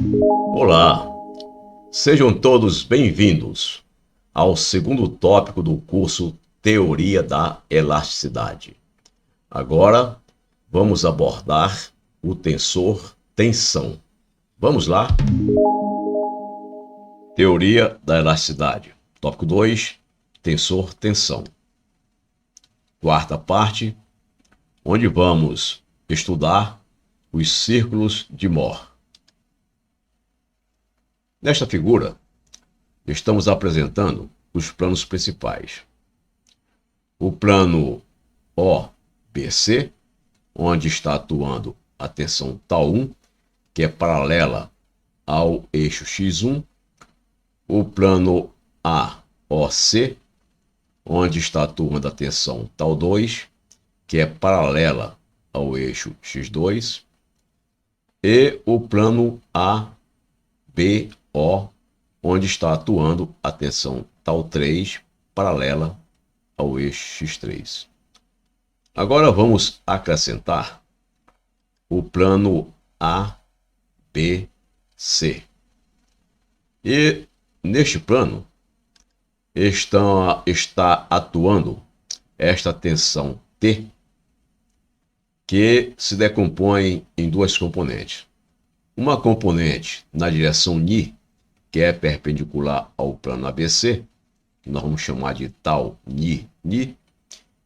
Olá, sejam todos bem-vindos ao segundo tópico do curso Teoria da Elasticidade. Agora vamos abordar o tensor tensão. Vamos lá? Teoria da Elasticidade. Tópico 2, tensor tensão. Quarta parte, onde vamos estudar os círculos de Mohr. Nesta figura, estamos apresentando os planos principais. O plano OBC, onde está atuando a tensão τ1, que é paralela ao eixo x1. O plano AOC, onde está atuando a tensão τ2, que é paralela ao eixo x2. E o plano ABO, onde está atuando a tensão τ3, paralela ao eixo x3. Agora vamos acrescentar o plano ABC. E neste plano está atuando esta tensão T, que se decompõe em duas componentes. Uma componente na direção Ni, que é perpendicular ao plano ABC, que nós vamos chamar de τ Ni Ni,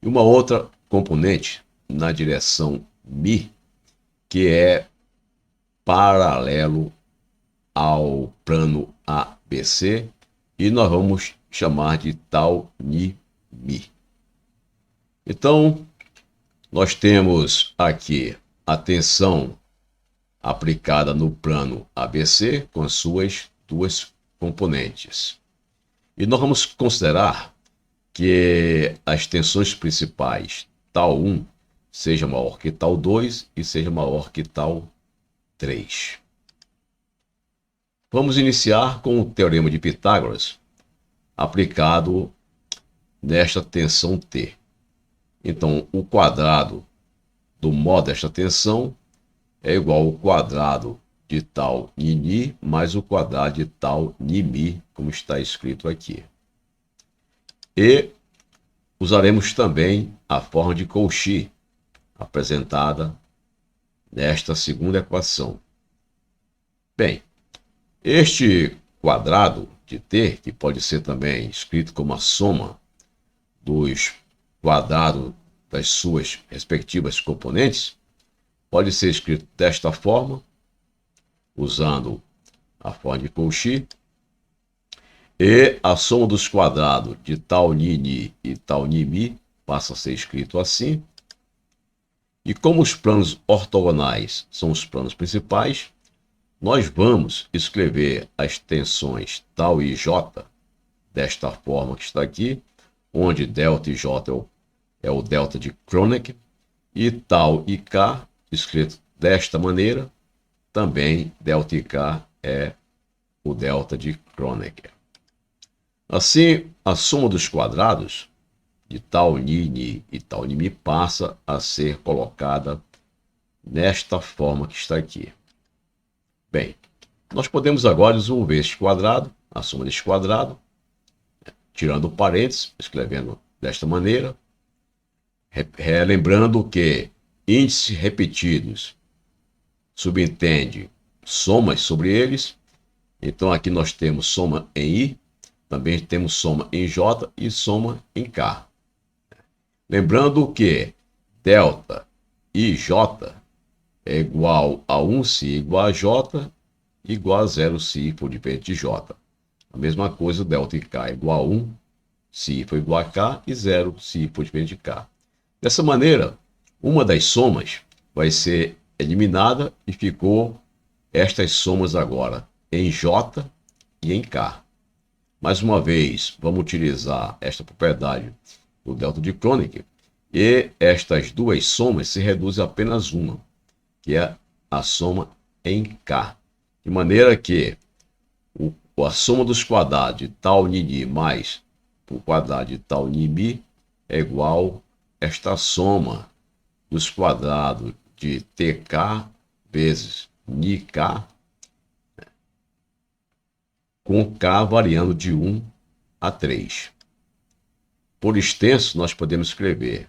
e uma outra componente na direção Mi, que é paralelo ao plano ABC, e nós vamos chamar de τ Ni Mi. Então, nós temos aqui a tensão aplicada no plano ABC com as suas duas componentes. E nós vamos considerar que as tensões principais τ1 seja maior que τ2 e seja maior que τ3. Vamos iniciar com o teorema de Pitágoras aplicado nesta tensão T. Então, o quadrado do mó desta tensão é igual ao quadrado de τ Ni mais o quadrado de τ Ni Mi, como está escrito aqui. E usaremos também a forma de Cauchy, apresentada nesta segunda equação. Bem, este quadrado de T, que pode ser também escrito como a soma dos quadrados das suas respectivas componentes, pode ser escrito desta forma, usando a forma de Cauchy, e a soma dos quadrados de τ Ni e τ Ni Mi passa a ser escrito assim. E como os planos ortogonais são os planos principais, nós vamos escrever as tensões τ e J desta forma que está aqui, onde ΔJ é o delta de Kronecker, e τ e K, escrito desta maneira, também delta e K é o delta de Kronecker. Assim, a soma dos quadrados de τ Ni e τ Ni Mi passa a ser colocada nesta forma que está aqui. Bem, nós podemos agora desenvolver este quadrado, a soma deste quadrado, tirando parênteses, escrevendo desta maneira, lembrando que índices repetidos subentende somas sobre eles. Então aqui nós temos soma em I, também temos soma em J e soma em K. Lembrando que delta IJ é igual a 1 se igual a J, igual a 0 se for diferente de J. A mesma coisa, o delta K é igual a 1 se for igual a K e 0 se for diferente de K. Dessa maneira, uma das somas vai ser eliminada e ficou estas somas agora em J e em K. Mais uma vez, vamos utilizar esta propriedade do delta de Kronecker e estas duas somas se reduzem a apenas uma, que é a soma em K. De maneira que a soma dos quadrados de τ Ni mais o quadrado de τ Ni Mi é igual a esta soma dos quadrados de TK vezes NiK com K variando de 1 a 3. Por extenso, nós podemos escrever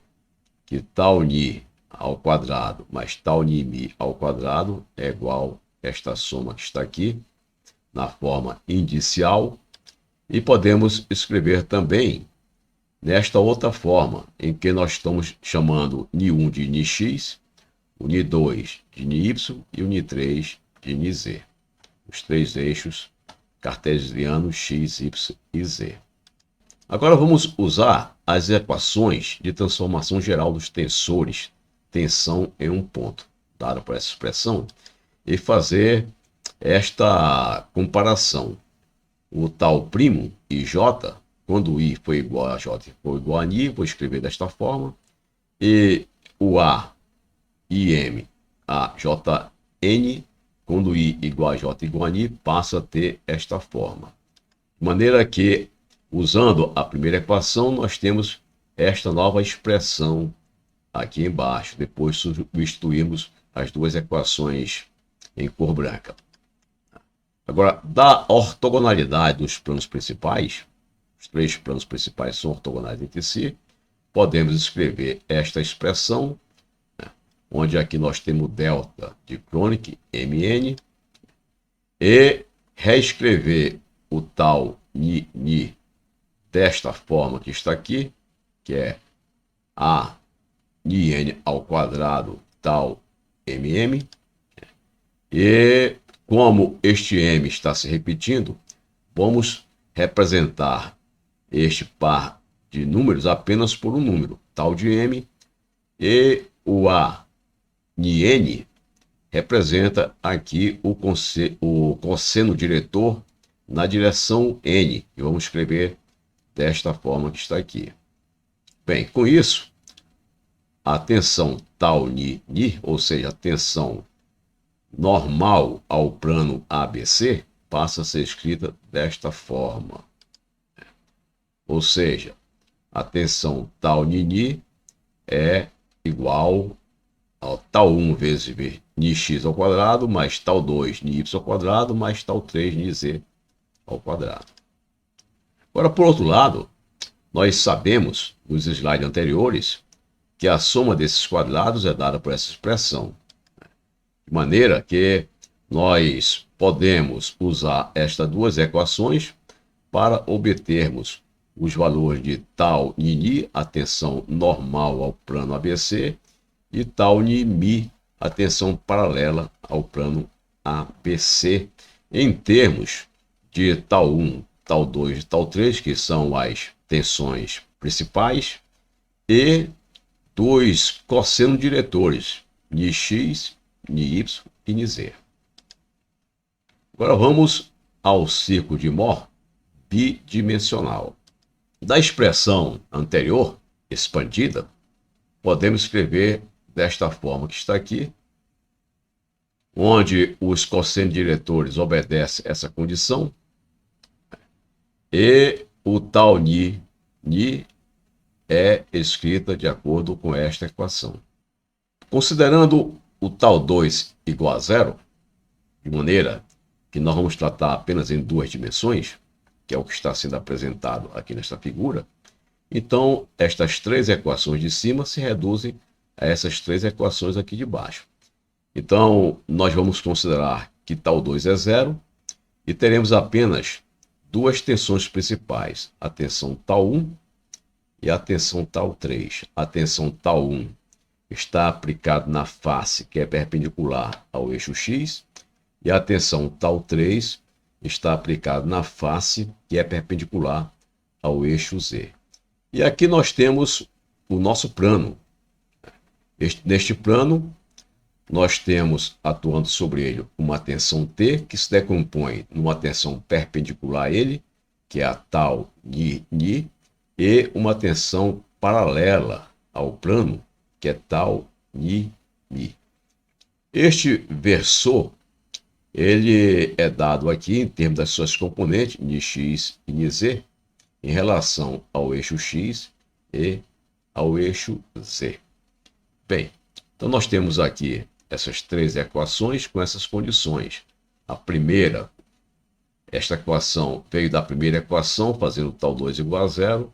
que tal Ni ao quadrado mais tal Ni Mi ao quadrado é igual a esta soma que está aqui, na forma indicial, e podemos escrever também nesta outra forma, em que nós estamos chamando Ni1 de Nix, o Ni2 de Ni Y e o Ni3 de Ni Z. Os três eixos cartesianos x, y e z. Agora vamos usar as equações de transformação geral dos tensores, tensão em um ponto, dada por essa expressão, e fazer esta comparação. O tal primo IJ, quando I for igual a J for igual a Ni, vou escrever desta forma, e o A, IM, a JN, quando I igual a J igual a Ni, passa a ter esta forma. De maneira que, usando a primeira equação, nós temos esta nova expressão aqui embaixo. Depois substituímos as duas equações em cor branca. Agora, da ortogonalidade dos planos principais, os três planos principais são ortogonais entre si, podemos escrever esta expressão, onde aqui nós temos delta de Kronig, Mn, e reescrever o tal Ni desta forma que está aqui, que é A Ni ao quadrado tal mm, e como este m está se repetindo, vamos representar este par de números apenas por um número, tal de m, e o A Ni n representa aqui o cosseno diretor na direção n, e vamos escrever desta forma que está aqui. Bem, com isso, a tensão tal Ni, ou seja, a tensão normal ao plano ABC, passa a ser escrita desta forma. Ou seja, a tensão tal Ni é igual ao tal 1 vezes Nix ao quadrado, mais tal 2 Ni Y ao quadrado, mais tal 3 Ni Z ao quadrado. Agora, por outro lado, nós sabemos, nos slides anteriores, que a soma desses quadrados é dada por essa expressão. De maneira que nós podemos usar estas duas equações para obtermos os valores de tal Ni, a tensão normal ao plano ABC, e tal Ni Mi, a tensão paralela ao plano ABC, em termos de tal 1, tal 2 e tal 3, que são as tensões principais, e dos cossenos diretores, Nix, Ni Y e Ni Z. Agora vamos ao círculo de Mohr bidimensional. Da expressão anterior, expandida, podemos escrever desta forma que está aqui, onde os cossenos diretores obedecem essa condição, e o tal Ni é escrita de acordo com esta equação. Considerando o tal 2 igual a zero, de maneira que nós vamos tratar apenas em duas dimensões, que é o que está sendo apresentado aqui nesta figura, então estas três equações de cima se reduzem a essas três equações aqui de baixo. Então, nós vamos considerar que tal 2 é zero e teremos apenas duas tensões principais, a tensão tal 1 e a tensão tal 3. A tensão tal 1 está aplicada na face que é perpendicular ao eixo X, e a tensão tal 3 está aplicada na face que é perpendicular ao eixo Z. E aqui nós temos o nosso plano. Neste plano, nós temos atuando sobre ele uma tensão T, que se decompõe numa tensão perpendicular a ele, que é a tal Ni, e uma tensão paralela ao plano, que é tal Ni, Mi. Este versor, ele é dado aqui em termos das suas componentes, Nix e Ni Z, em relação ao eixo X e ao eixo Z. Bem, então nós temos aqui essas três equações com essas condições. A primeira Esta equação veio da primeira equação, fazendo tal 2 igual a zero.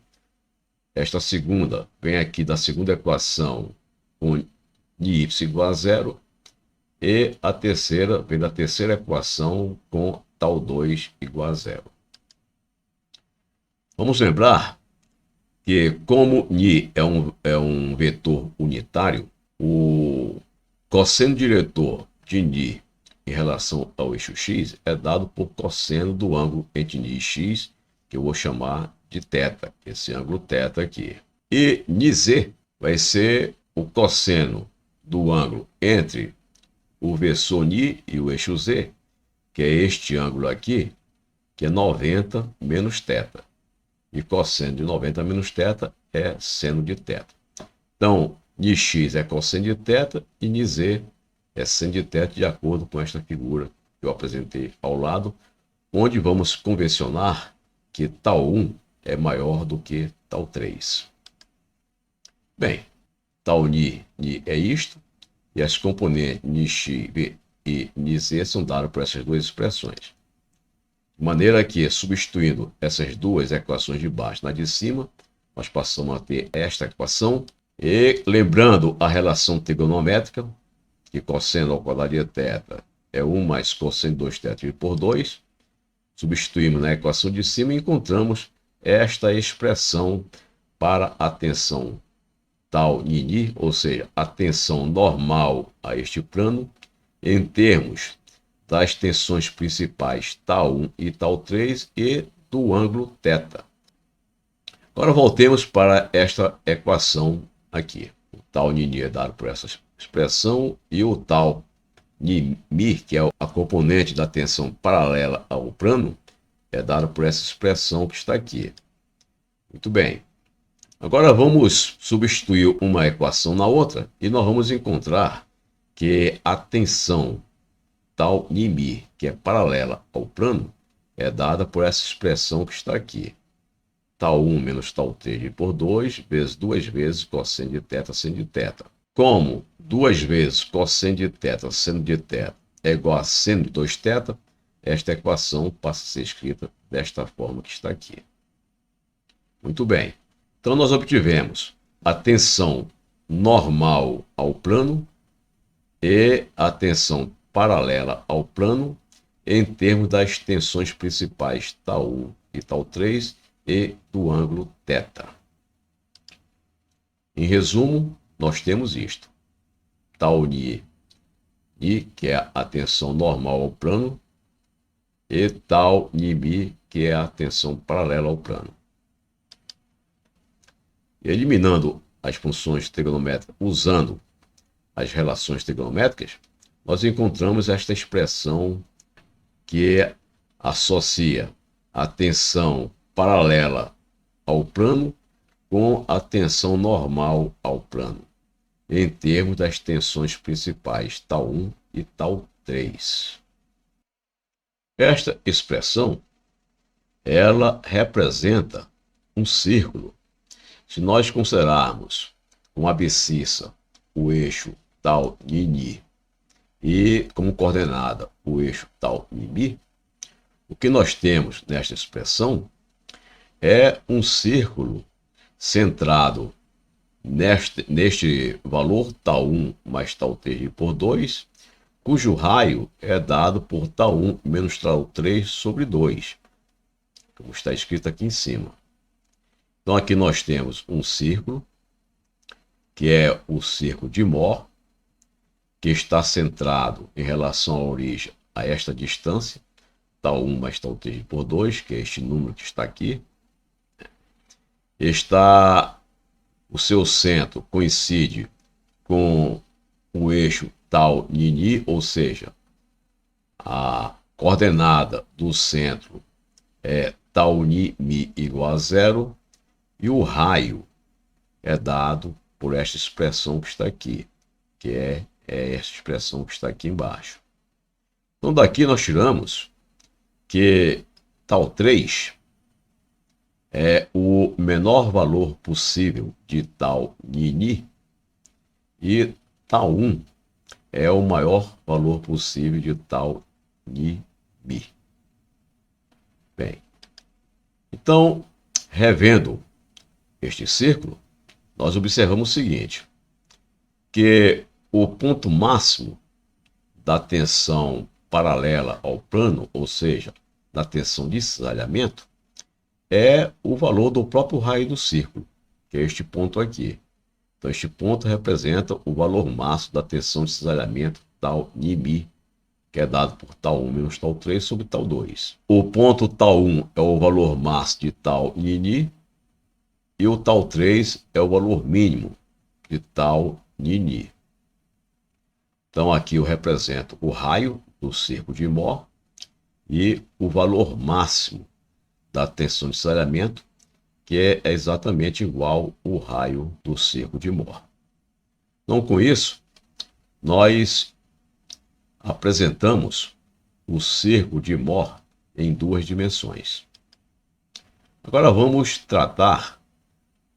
Esta segunda vem aqui da segunda equação, com y igual a zero. E a terceira vem da terceira equação, com tal 2 igual a zero. Vamos lembrar que, como ni é um vetor unitário, o cosseno diretor de ni em relação ao eixo x é dado por cosseno do ângulo entre ni e x, que eu vou chamar de θ, esse ângulo θ aqui. E niz vai ser o cosseno do ângulo entre o versor ni e o eixo z, que é este ângulo aqui, que é 90 menos θ. E cosseno de 90 menos θ é seno de θ. Então, nx é cosseno de θ e niz é seno de θ, de acordo com esta figura que eu apresentei ao lado, onde vamos convencionar que tal 1 é maior do que tal 3. Bem, tal ni é isto, e as componentes nx e niz são dadas por essas duas expressões. De maneira que, substituindo essas duas equações de baixo na de cima, nós passamos a ter esta equação. E lembrando a relação trigonométrica, que cosseno ao quadrado de θ é 1 mais cosseno de 2θ dividido por 2, substituímos na equação de cima e encontramos esta expressão para a tensão tal ni, ou seja, a tensão normal a este plano, em termos das tensões principais tal 1 e tal 3 e do ângulo θ. Agora voltemos para esta equação aqui. O tal ni é dado por essa expressão e o tal mi, que é a componente da tensão paralela ao plano, é dado por essa expressão que está aqui. Muito bem. Agora vamos substituir uma equação na outra e nós vamos encontrar que a tensão tal mi, que é paralela ao plano, é dada por essa expressão que está aqui. Tal 1 menos tal 3 dividido por 2 vezes 2 vezes cosseno de θ seno de θ. Como 2 vezes cosseno de θ seno de θ é igual a seno de 2θ, esta equação passa a ser escrita desta forma que está aqui. Muito bem. Então nós obtivemos a tensão normal ao plano e a tensão paralela ao plano em termos das tensões principais tal 1 e tal 3 e do ângulo θ. Em resumo, nós temos isto. Tal ni, que é a tensão normal ao plano, e tal mi, que é a tensão paralela ao plano. Eliminando as funções trigonométricas usando as relações trigonométricas, nós encontramos esta expressão que associa a tensão paralela ao plano com a tensão normal ao plano, em termos das tensões principais tal 1 e tal 3. Esta expressão, ela representa um círculo. Se nós considerarmos como abscissa o eixo tal ni e como coordenada o eixo tal mi, o que nós temos nesta expressão é um círculo centrado neste valor tal 1 mais tal 3 por 2, cujo raio é dado por tal 1 menos tal 3 sobre 2, como está escrito aqui em cima. Então aqui nós temos um círculo, que é o círculo de Mohr, que está centrado em relação à origem a esta distância, tal 1 mais tal 3 por 2, que é este número que está aqui. O seu centro coincide com o eixo tal ni, ou seja, a coordenada do centro é tal mi igual a zero, e o raio é dado por esta expressão que está aqui, que é esta expressão que está aqui embaixo. Então daqui nós tiramos que tal 3 é o menor valor possível de tal ni e tal 1 é o maior valor possível de tal mi. Então, revendo este círculo, nós observamos o seguinte, que o ponto máximo da tensão paralela ao plano, ou seja, da tensão de cisalhamento, é o valor do próprio raio do círculo, que é este ponto aqui. Então, este ponto representa o valor máximo da tensão de cisalhamento tal νm, que é dado por tal 1 menos tal 3 sobre tal 2. O ponto tal 1 é o valor máximo de tal νn, e o tal 3 é o valor mínimo de tal νn. Então, aqui eu represento o raio do círculo de Mohr e o valor máximo da tensão de cisalhamento, que é exatamente igual ao raio do círculo de Mohr. Então, com isso, nós apresentamos o círculo de Mohr em duas dimensões. Agora vamos tratar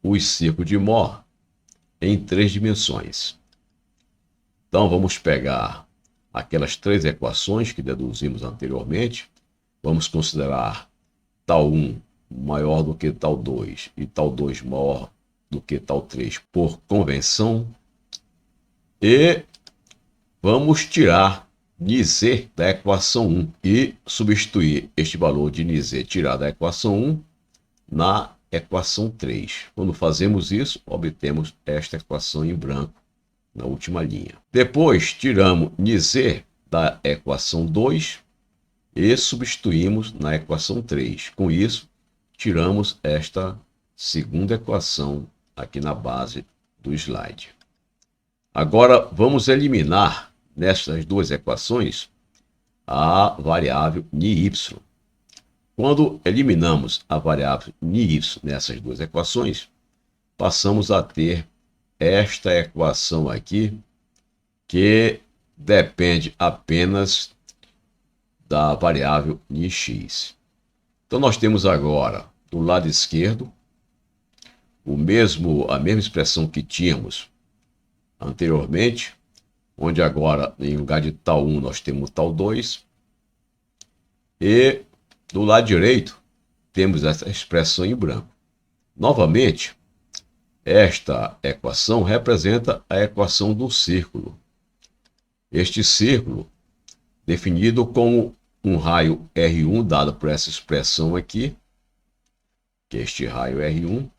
os círculos de Mohr em três dimensões. Então, vamos pegar aquelas três equações que deduzimos anteriormente. Vamos considerar tal 1 maior do que tal 2 e tal 2 maior do que tal 3 por convenção. E vamos tirar νz da equação 1 e substituir este valor de νz tirado da equação 1 na equação 3. Quando fazemos isso, obtemos esta equação em branco na última linha. Depois, tiramos νz da equação 2 e substituímos na equação 3. Com isso, tiramos esta segunda equação aqui na base do slide. Agora, vamos eliminar nestas duas equações a variável νy. Quando eliminamos a variável νy nessas duas equações, passamos a ter esta equação aqui, que depende apenas da variável νx. Então, nós temos agora, do lado esquerdo, a mesma expressão que tínhamos anteriormente, onde agora, em lugar de tal 1, nós temos tal 2. E do lado direito, temos essa expressão em branco. Novamente, esta equação representa a equação do círculo. Este círculo, definido como um raio R1, dado por essa expressão aqui, que é este raio R1,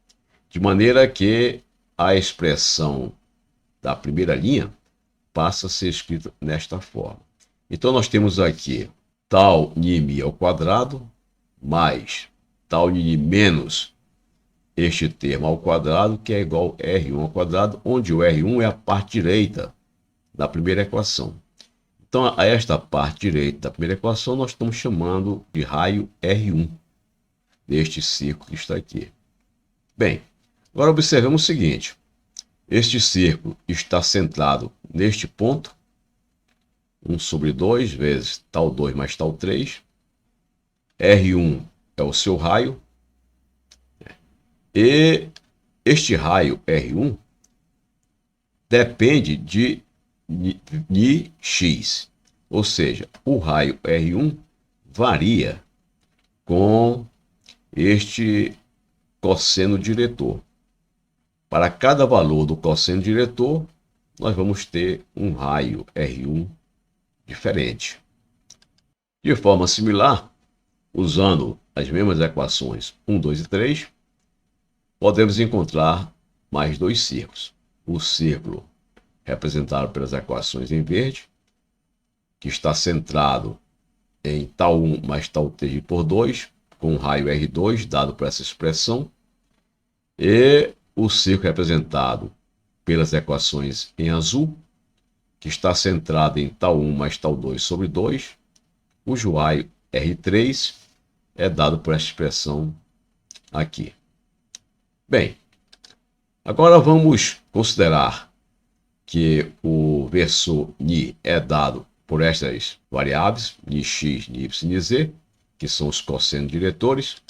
de maneira que a expressão da primeira linha passa a ser escrita nesta forma. Então, nós temos aqui tal νm ao quadrado, mais tal νm menos este termo ao quadrado, que é igual a R1 ao quadrado, onde o R1 é a parte direita da primeira equação. Então, a esta parte direita da primeira equação, nós estamos chamando de raio R1, deste círculo que está aqui. Bem, agora observemos o seguinte. Este círculo está centrado neste ponto, 1 sobre 2 vezes tal 2 mais tal 3. R1 é o seu raio. E este raio R1 depende de νx, ou seja, o raio R1 varia com este cosseno diretor. Para cada valor do cosseno diretor, nós vamos ter um raio R1 diferente. De forma similar, usando as mesmas equações 1, 2 e 3, podemos encontrar mais dois círculos. O círculo representado pelas equações em verde, que está centrado em tal 1 mais tal 3 por 2, com o raio R2, dado por essa expressão, e o círculo representado pelas equações em azul, que está centrado em tal 1 mais tal 2 sobre 2, cujo raio R3 é dado por essa expressão aqui. Bem, agora vamos considerar que o versor νi é dado por estas variáveis, νx, νy e νz, que são os cossenos diretores.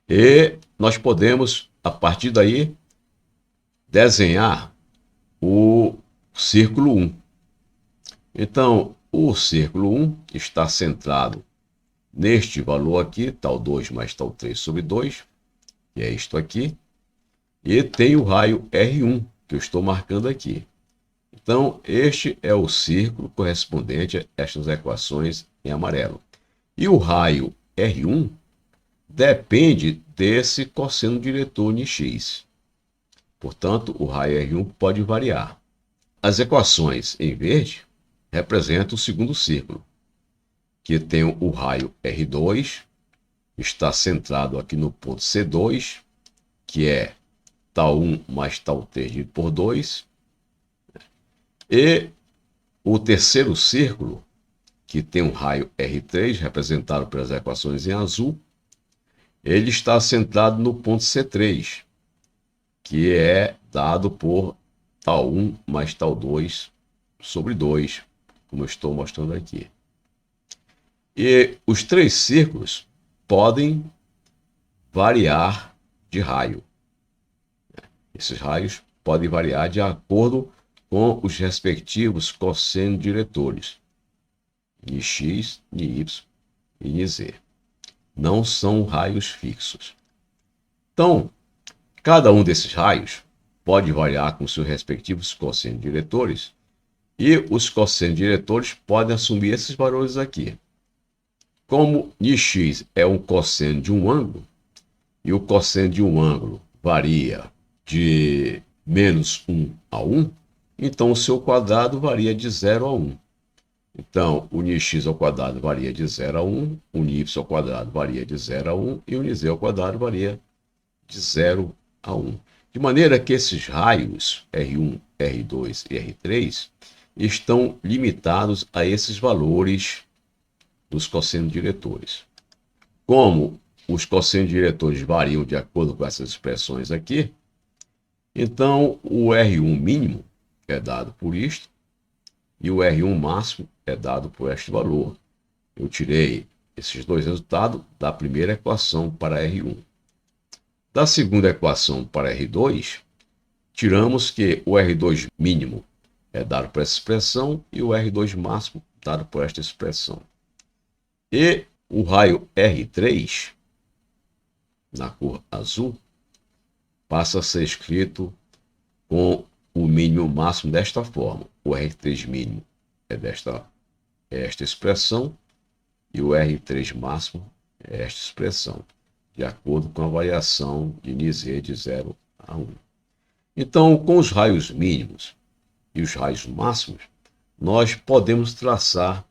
E nós podemos, a partir daí, desenhar o círculo 1. Então, o círculo 1 está centrado neste valor aqui, tal 2 mais tal 3 sobre 2, que é isto aqui, e tem o raio R1, que eu estou marcando aqui. Então, este é o círculo correspondente a estas equações em amarelo. E o raio R1 depende desse cosseno diretor em x. Portanto, o raio R1 pode variar. As equações em verde representam o segundo círculo, que tem o raio R2, está centrado aqui no ponto C2, que é tal 1 mais tal 3 dividido por 2. E o terceiro círculo, que tem um raio R3, representado pelas equações em azul, ele está centrado no ponto C3, que é dado por tal 1 mais tal 2 sobre 2, como eu estou mostrando aqui. E os três círculos podem variar de raio. Esses raios podem variar de acordo com os respectivos cossenos diretores, em x, em y e em z. Não são raios fixos. Então, cada um desses raios pode variar com seus respectivos cossenos diretores, e os cossenos diretores podem assumir esses valores aqui. Como x é um cosseno de um ângulo, e o cosseno de um ângulo varia de menos 1 a 1, então o seu quadrado varia de 0 a 1. Então, o nx ao quadrado varia de 0 a 1, o ny ao quadrado varia de 0 a 1 e o nz ao quadrado varia de 0 a 1. De maneira que esses raios R1, R2 e R3 estão limitados a esses valores dos cossenos diretores. Como os cossenos diretores variam de acordo com essas expressões aqui, então o R1 mínimo é dado por isto, e o R1 máximo é dado por este valor. Eu tirei esses dois resultados da primeira equação para R1. Da segunda equação para R2, tiramos que o R2 mínimo é dado por essa expressão e o R2 máximo dado por esta expressão. E o raio R3, na cor azul, passa a ser escrito com o mínimo e o máximo desta forma. O R3 mínimo é esta expressão e o R3 máximo é esta expressão, de acordo com a variação de nz de 0 a 1. Então, com os raios mínimos e os raios máximos, nós podemos traçar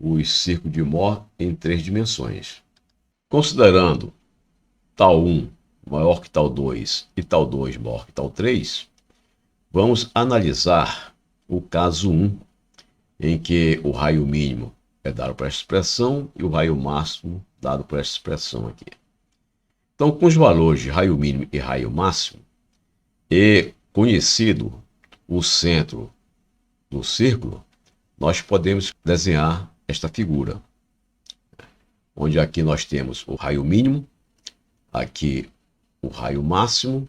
os círculos de Mohr em 3 dimensões. Considerando tal 1 maior que tal 2 e tal 2 maior que tal 3, vamos analisar o caso 1, em que o raio mínimo é dado por esta expressão e o raio máximo dado por esta expressão aqui. Então, com os valores de raio mínimo e raio máximo, e conhecido o centro do círculo, nós podemos desenhar esta figura, onde aqui nós temos o raio mínimo, aqui o raio máximo.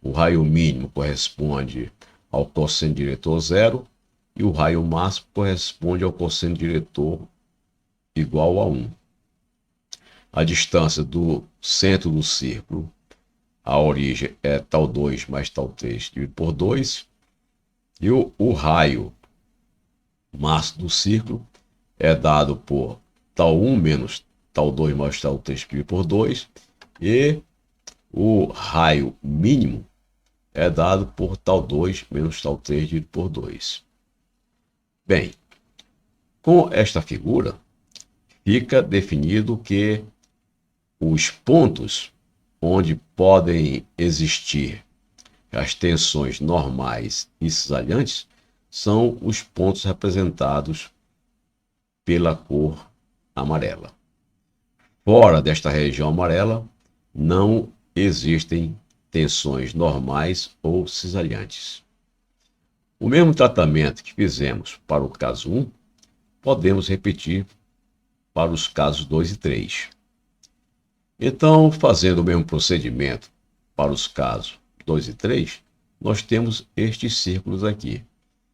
O raio mínimo corresponde ao cosseno diretor 0 e o raio máximo corresponde ao cosseno diretor igual a 1. A distância do centro do círculo, a origem é tal 2 mais tal 3 dividido por 2, e o raio máximo do círculo é dado por tal 1 menos tal 2 mais tal 3 dividido por 2, e o raio mínimo é dado por tal 2 menos tal 3 dividido por 2. Bem, com esta figura, fica definido que os pontos onde podem existir as tensões normais e cisalhantes são os pontos representados pela cor amarela. Fora desta região amarela, não existem tensões normais ou cisalhantes. O mesmo tratamento que fizemos para o caso 1, podemos repetir para os casos 2 e 3. Então, fazendo o mesmo procedimento para os casos 2 e 3, nós temos estes círculos aqui,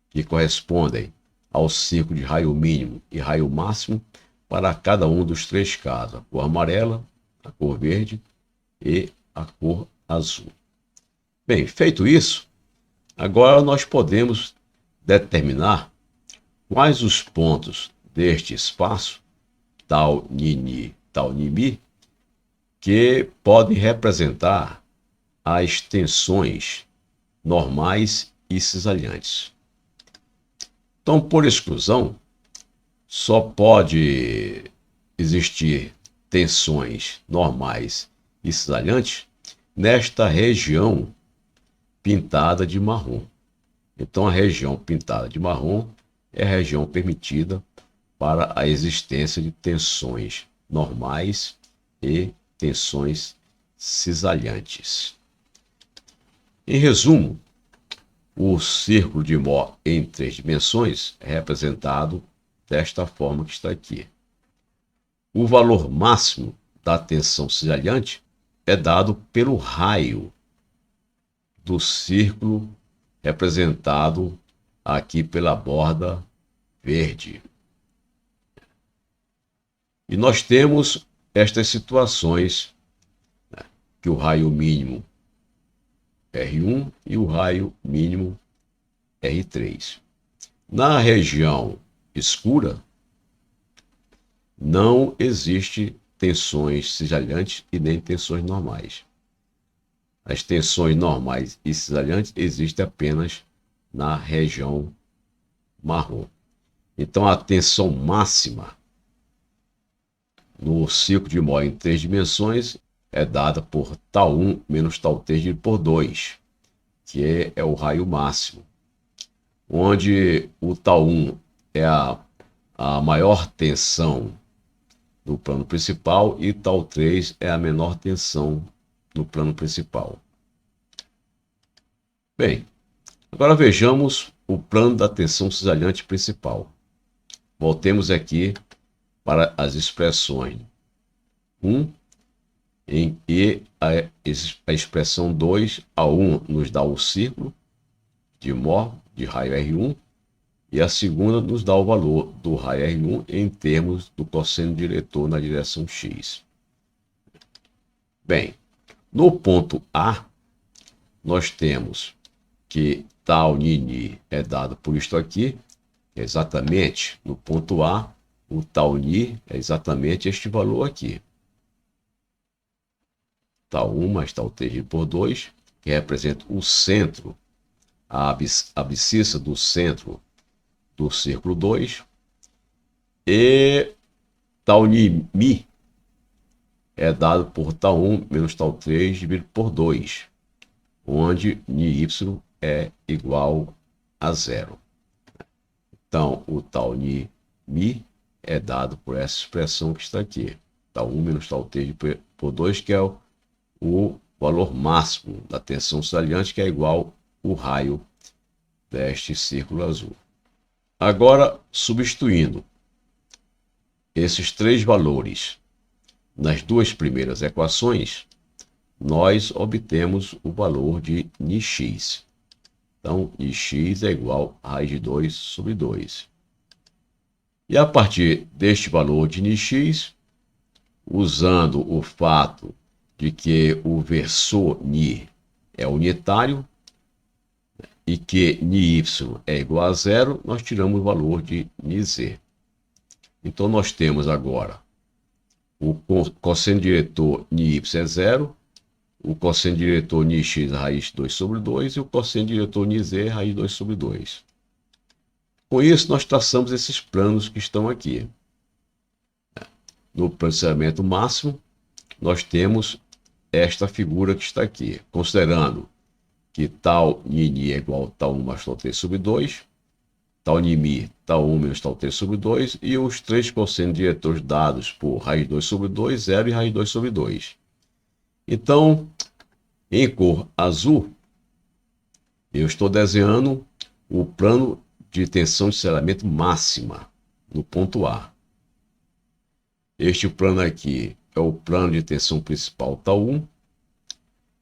que correspondem ao círculo de raio mínimo e raio máximo para cada um dos três casos: a cor amarela, a cor verde e a cor azul. Bem, feito isso, agora nós podemos determinar quais os pontos deste espaço, tal Nini, tal Nimi, que podem representar as tensões normais e cisalhantes. Então, por exclusão, só pode existir tensões normais e cisalhantes nesta região pintada de marrom. Então, a região pintada de marrom é a região permitida para a existência de tensões normais e tensões cisalhantes. Em resumo, o círculo de Mohr em 3 dimensões é representado desta forma que está aqui. O valor máximo da tensão cisalhante é dado pelo raio do círculo representado aqui pela borda verde. E nós temos estas situações, né, que o raio mínimo R1 e o raio mínimo R3. Na região escura, não existe tensões cisalhantes e nem tensões normais. As tensões normais e cisalhantes existem apenas na região marrom. Então, a tensão máxima no círculo de Mohr em 3 dimensões é dada por τ1 menos τ3 dividido por 2, que é o raio máximo, onde o τ1 é a maior tensão no plano principal e τ3 é a menor tensão no plano principal. Bem, agora vejamos o plano da tensão cisalhante principal. Voltemos aqui para as expressões 1 e a expressão 2. A 1 nos dá o círculo de Mohr de raio R1 e a segunda nos dá o valor do raio R1 em termos do cosseno diretor na direção X. Bem, no ponto A, nós temos que tal Nini é dado por isto aqui, exatamente no ponto A, o tal Ni é exatamente este valor aqui. τ1 mais τ3 dividido por 2, que representa o centro, a abscissa do centro do círculo 2, e tal Mi é dado por τ1 menos τ3 dividido por 2, onde Ni é igual a 0. Então, o tal Ni Mi é dado por essa expressão que está aqui, τ1 menos τ3 dividido por 2, que é o valor máximo da tensão cisalhante, que é igual ao raio deste círculo azul. Agora, substituindo esses 3 valores nas 2 primeiras equações, nós obtemos o valor de Nx. Então, Nx é igual a raiz de 2 sobre 2. E a partir deste valor de Nx, usando o fato de que o versor Ni é unitário e que Ni é igual a 0, nós tiramos o valor de Niz. Então, nós temos agora o cosseno diretor Ni é 0, o cosseno diretor Nx é raiz de 2 sobre 2 e o cosseno diretor Niz é raiz de 2 sobre 2. Com isso, nós traçamos esses planos que estão aqui. No plano de cisalhamento máximo, nós temos esta figura que está aqui, considerando que tal Nini é igual a τ1 mais τ3 sobre 2, tal Nimi, τ1 menos τ3 sobre 2, e os 3 cossenos diretores dados por raiz de 2 sobre 2, 0 e raiz de 2 sobre 2. Então, em cor azul, eu estou desenhando o plano de tensão de cisalhamento máxima no ponto A. Este plano aqui é o plano de tensão principal τ1.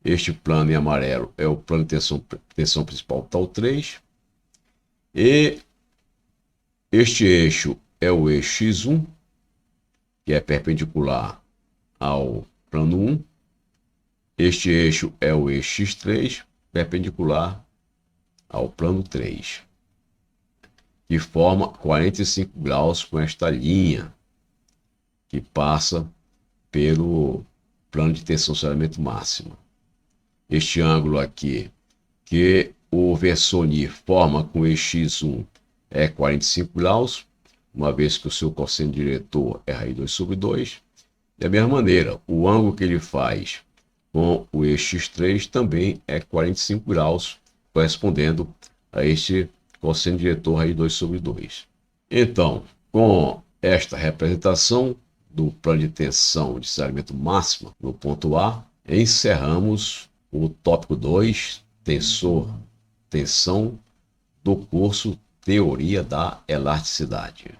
Este plano em amarelo é o plano de tensão principal τ3. E este eixo é o eixo X1 que é perpendicular ao plano 1. Este eixo é o eixo X3, perpendicular ao plano 3, que forma 45 graus com esta linha que passa pelo plano de tensão de aceleramento máximo. Este ângulo aqui, que o versor Ni forma com o eixo X1, é 45 graus, uma vez que o seu cosseno diretor é raiz 2 sobre 2. Da mesma maneira, o ângulo que ele faz com o eixo X3 também é 45 graus, correspondendo a este cosseno diretor raiz 2 sobre 2. Então, com esta representação do plano de tensão de aceleramento máximo no ponto A, encerramos o tópico 2, tensão, do curso Teoria da Elasticidade.